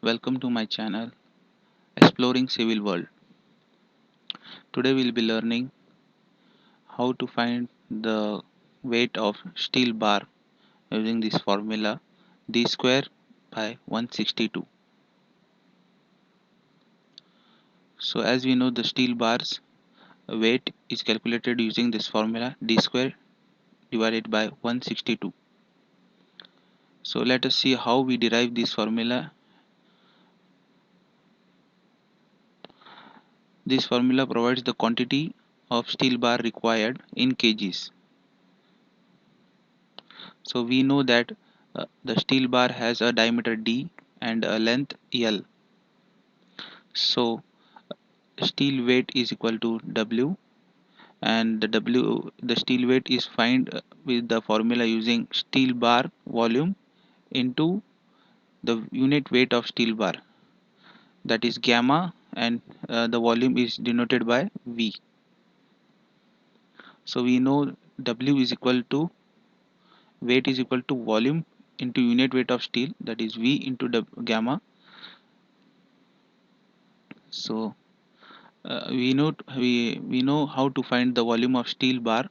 Welcome to my channel Exploring Civil World. Today we'll be learning how to find the weight of steel bar using this formula d square by 162. So as we know, the steel bar's weight is calculated using this formula d square divided by 162. So let us see how we derive this formula. This formula provides the quantity of steel bar required in kgs. So we know that the steel bar has a diameter d and a length L. So steel weight is equal to W, and the steel weight is find with the formula using steel bar volume into the unit weight of steel bar, that is gamma, and the volume is denoted by V. So we know W is equal to weight is equal to volume into unit weight of steel, that is V into the gamma. So we know how to find the volume of steel bar.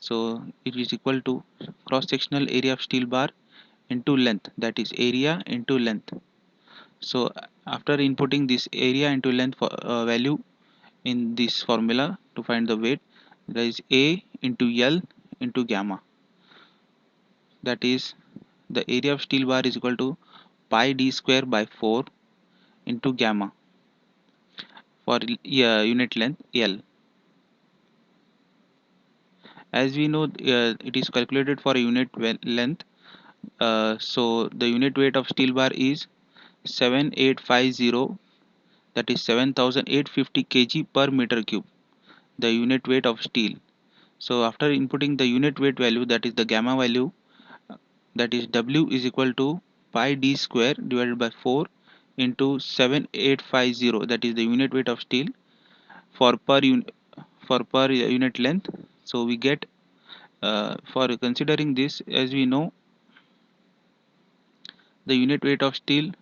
So it is equal to cross sectional area of steel bar into length, that is area into length. So after inputting this area into length for value in this formula to find the weight, there is A into L into gamma, that is the area of steel bar is equal to pi d square by 4 into gamma for unit length L. As we know, it is calculated for a unit length. So the unit weight of steel bar is 7850, that is 7850 kg per meter cube, the unit weight of steel. So after inputting the unit weight value, that is the gamma value, that is W is equal to pi d square divided by 4 into 7850, that is the unit weight of steel for per unit length. So we get for considering this, as we know, the unit weight of steel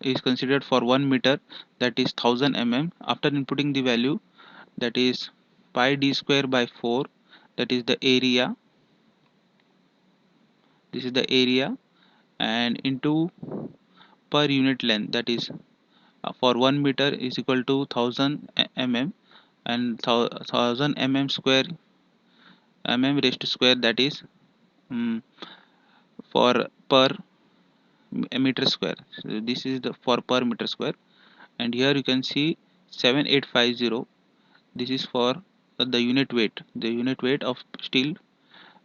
is considered for 1 meter, that is 1000 mm. After inputting the value, that is pi d square by 4, that is the area, this is the area, and into per unit length, that is for 1 meter is equal to 1000 mm, and 1000 mm square, mm raised to square, that is um, for per meter square. So this is the for per meter square, and here you can see 7850, this is for the unit weight of steel.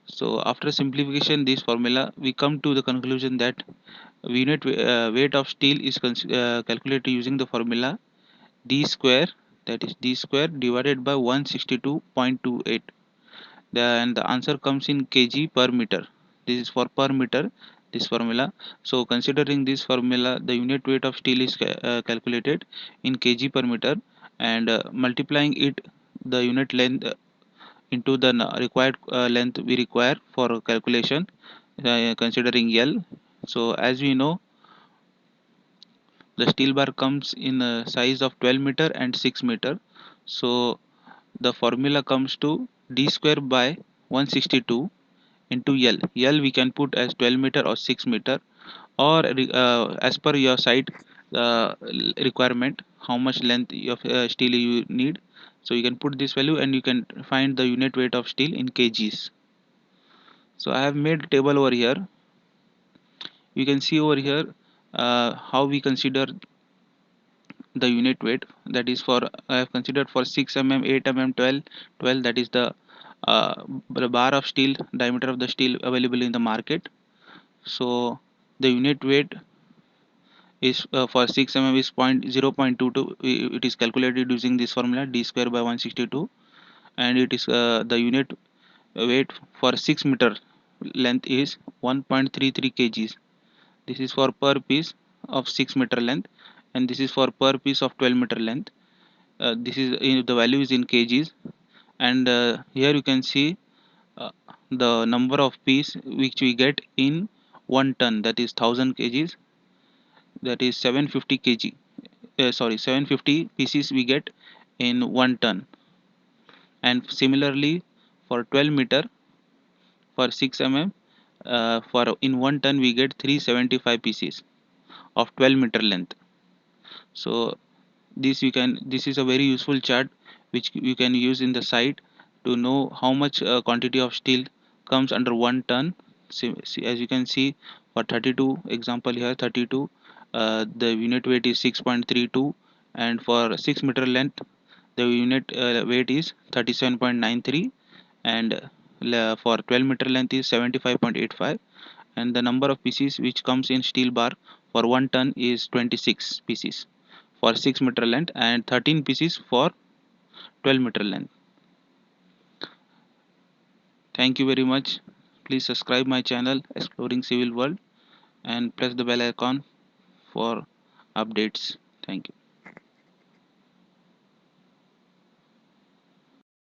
So after simplification this formula, we come to the conclusion that weight of steel is calculated using the formula d square, that is d square divided by 162.28. And the answer comes in kg per meter. This is for per meter, this formula. So considering this formula, the unit weight of steel is calculated in kg per meter, and multiplying it the unit length into the required length we require for calculation, considering L. So as we know, the steel bar comes in a size of 12 meter and 6 meter. So the formula comes to d square by 162 into L. L we can put as 12 meter or 6 meter, or as per your site requirement, how much length of steel you need. So you can put this value and you can find the unit weight of steel in kgs. So I have made a table over here. You can see over here how we consider the unit weight, that is for I have considered for 6 mm, 8 mm, 12, that is the bar of steel, diameter of the steel available in the market. So the unit weight is for 6 mm is 0.22. It is calculated using this formula d square by 162, and it is the unit weight for 6 meter length is 1.33 kgs. This is for per piece of 6 meter length, and this is for per piece of 12 meter length. This is the value is in kgs, and here you can see uh, the number of piece which we get in 1 ton, that is 1000 kgs. that is 750 kg, 750 pieces we get in 1 ton. And similarly for 12 meter, for 6 mm, for in 1 ton we get 375 pieces of 12 meter length. So this is a very useful chart which you can use in the site to know how much quantity of steel comes under 1 ton. As you can see, for 32 example here, 32, the unit weight is 6.32, and for 6 meter length the unit weight is 37.93, and for 12 meter length is 75.85, and the number of pieces which comes in steel bar for 1 ton is 26 pieces for 6 meter length and 13 pieces for 12 meter length. Thank you very much. Please subscribe my channel Exploring Civil World and press the bell icon for updates. Thank you.